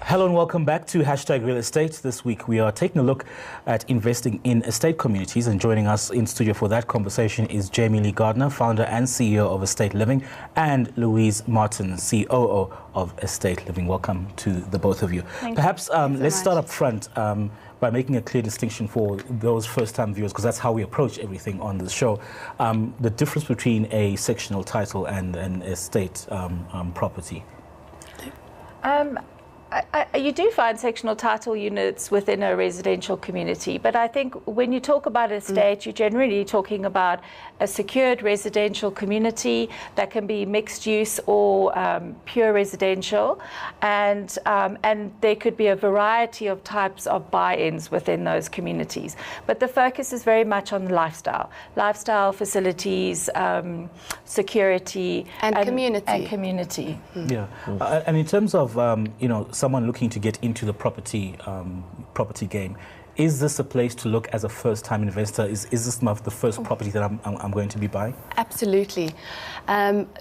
Hello and welcome back to Hashtag Real Estate. This week we are taking a look at investing in estate communities, and joining us in studio for that conversation is Jamie Lee Gardner, founder and CEO of Estate Living, and Louise Martin, COO of Estate Living. Welcome to the both of you. Perhaps let's start up front by making a clear distinction for those first-time viewers, because that's how we approach everything on the show. The difference between a sectional title and an estate property. You do find sectional title units within a residential community, but I think when you talk about estate, you're generally talking about a secured residential community that can be mixed use or pure residential, and there could be a variety of types of buy-ins within those communities. But the focus is very much on lifestyle facilities, security, and community. Yeah, and in terms of someone looking to get into the property game, is this a place to look as a first-time investor? Is this the first property that I'm going to be buying? Absolutely.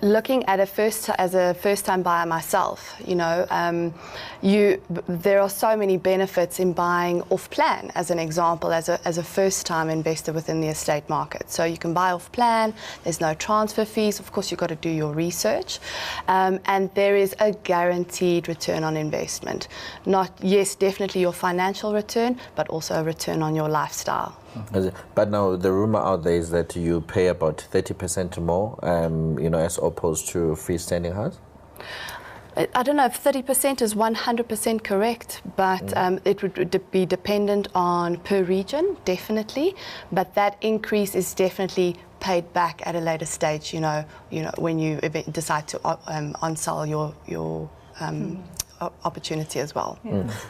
Looking at as a first-time buyer myself, there are so many benefits in buying off-plan, as an example, as a first-time investor within the estate market. So you can buy off-plan. There's no transfer fees. Of course, you've got to do your research, and there is a guaranteed return on investment. Yes, definitely your financial return, but also a return on your lifestyle. But now the rumor out there is that you pay about 30% more, as opposed to a freestanding house. I don't know if 30% is 100% correct, but it would be dependent on per region, definitely. But that increase is definitely paid back at a later stage. When you decide to on-sell your opportunity as well.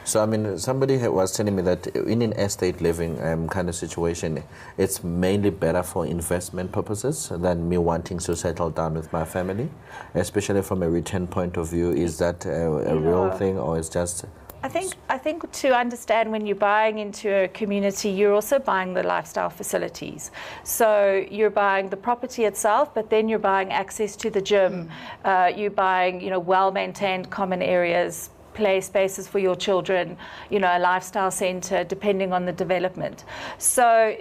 So somebody was telling me that in an estate living kind of situation, it's mainly better for investment purposes than me wanting to settle down with my family, especially from a return point of view. Is that a real thing, or it's just... I think to understand, when you're buying into a community, you're also buying the lifestyle facilities. So you're buying the property itself, but then you're buying access to the gym. You're buying, well-maintained common areas, play spaces for your children, a lifestyle center, depending on the development. So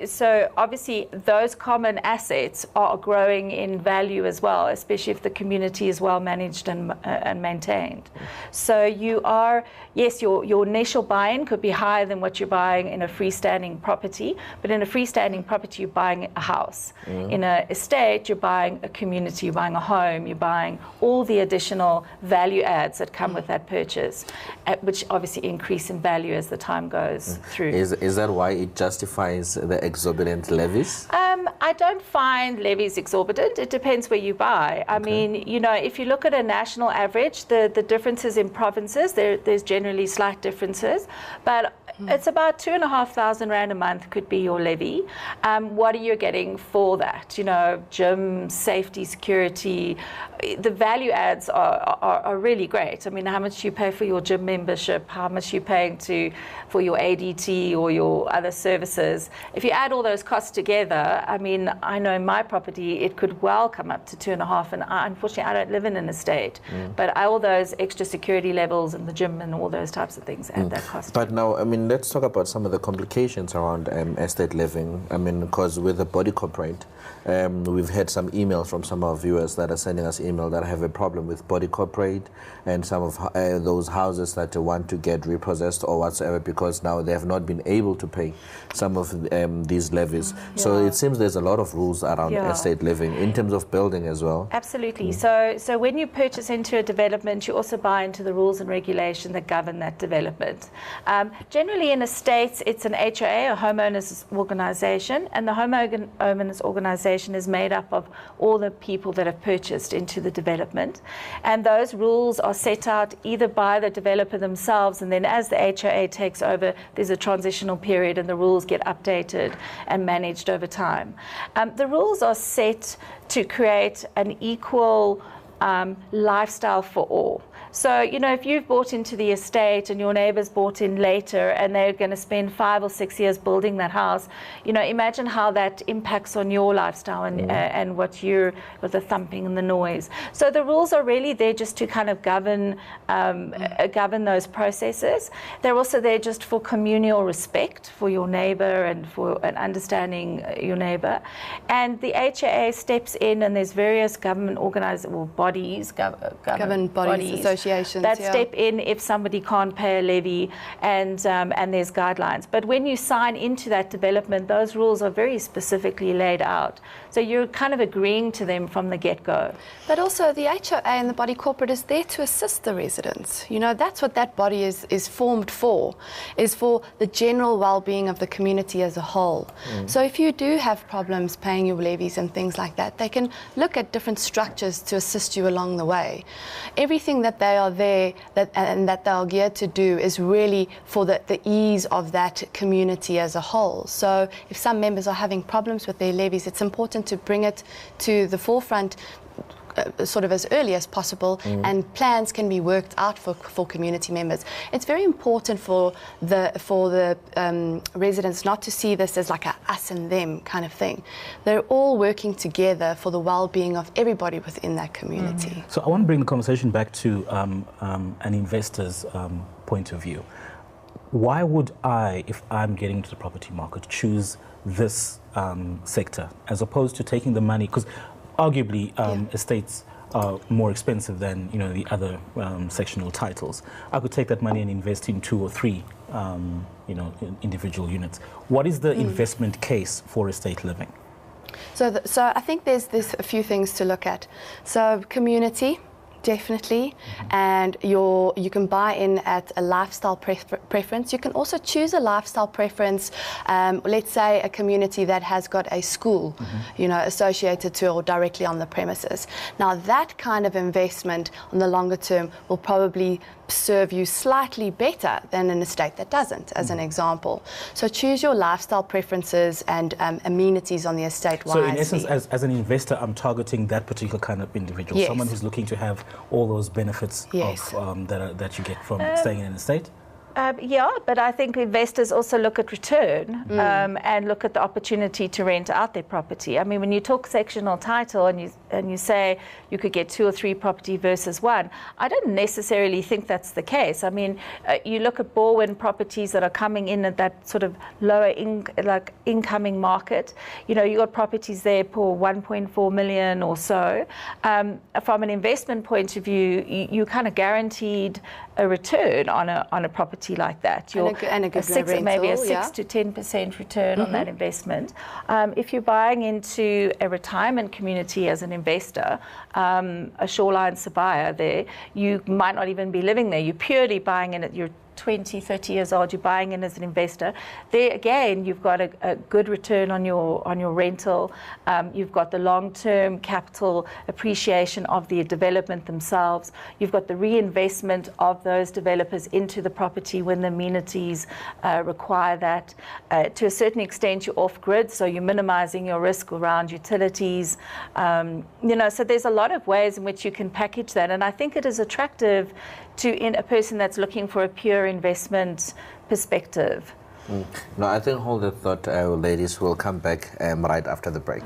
obviously those common assets are growing in value as well, especially if the community is well managed and maintained. So yes, your initial buy-in could be higher than what you're buying in a freestanding property, but in a freestanding property, you're buying a house. In an estate, you're buying a community, you're buying a home, you're buying all the additional value adds that come with that purchase, which obviously increase in value as the time goes through. Is that why it justifies the exorbitant levies? I don't find levies exorbitant. It depends where you buy. I mean, if you look at a national average, the differences in provinces, there's generally slight differences, but it's about 2,500 Rand a month could be your levy. What are you getting for that? Gym, safety, security. The value adds are really great. I mean, how much you pay for your gym membership, how much you're paying for your ADT or your other services. If you add all those costs together, I know in my property it could well come up to 2.5, and unfortunately I don't live in an estate. But all those extra security levels and the gym and all those types of things add that cost. But now, let's talk about some of the complications around estate living. Because with the body corporate, we've had some emails from some of our viewers that are sending us email that have a problem with body corporate and some of those houses that want to get repossessed or whatsoever, because now they have not been able to pay some of these levies. So it seems there's a lot of rules around estate living in terms of building as well. Absolutely. So when you purchase into a development, you also buy into the rules and regulation that govern that development. Generally in estates, it's an HOA, a homeowners organization, and the homeowners organization is made up of all the people that have purchased into the development. And those rules are set out either by the developer themselves, and then as the HOA takes over, there's a transitional period and the rules get updated and managed over time. The rules are set to create an equal lifestyle for all. So, you know, if you've bought into the estate and your neighbours bought in later and they're going to spend 5 or 6 years building that house, you know, imagine how that impacts on your lifestyle and what you're, with the thumping and the noise. So the rules are really there just to kind of govern those processes. They're also there just for communal respect for your neighbour and for understanding your neighbour. And the HAA steps in, and there's various government bodies, Government bodies, associations that step in if somebody can't pay a levy, and there's guidelines. But when you sign into that development, those rules are very specifically laid out. So you're kind of agreeing to them from the get-go. But also the HOA and the body corporate is there to assist the residents. You know, that's what that body is formed for, is for the general well-being of the community as a whole. So if you do have problems paying your levies and things like that, they can look at different structures to assist you along the way. Everything that they are there and that they are geared to do is really for the ease of that community as a whole. So if some members are having problems with their levies, it's important to bring it to the forefront sort of as early as possible, and plans can be worked out for community members. It's very important for the residents not to see this as like a us and them kind of thing. They're all working together for the well-being of everybody within that community. So I want to bring the conversation back to an investor's point of view. Why would I, if I'm getting into the property market, choose this sector as opposed to taking the money? Because arguably, estates are more expensive than, you know, the other sectional titles. I could take that money and invest in 2 or 3, you know, individual units. What is the investment case for estate living? So I think there's a few things to look at. So community, definitely, and you can buy in at a lifestyle preference. You can also choose a lifestyle preference, let's say a community that has got a school, you know, associated to or directly on the premises. Now that kind of investment on the longer term will probably serve you slightly better than an estate that doesn't, as an example. So choose your lifestyle preferences and amenities on the estate wisely. So in essence, as an investor, I'm targeting that particular kind of individual, someone who's looking to have all those benefits of, that you get from staying in an estate? Yeah, but I think investors also look at return and look at the opportunity to rent out their property. I mean, when you talk sectional title and you say you could get 2 or 3 property versus 1, I don't necessarily think that's the case. I mean, you look at Borwin properties that are coming in at that sort of lower incoming market. You know, you got properties there for 1.4 million or so. From an investment point of view, you kind of guaranteed a return on a property like that. And a good rental, maybe a 6 to 10% return on that investment. If you're buying into a retirement community as an investor, a Shoreline Sabaya there, you might not even be living there. You're purely buying in at your 20, 30 years old, you're buying in as an investor. There again, you've got a good return on your rental. You've got the long-term capital appreciation of the development themselves. You've got the reinvestment of those developers into the property when the amenities require that. To a certain extent, you're off-grid, so you're minimizing your risk around utilities. You know, so there's a lot of ways in which you can package that, and I think it is attractive to a person that's looking for a pure investment perspective. No, I think hold that thought, ladies. We'll come back right after the break.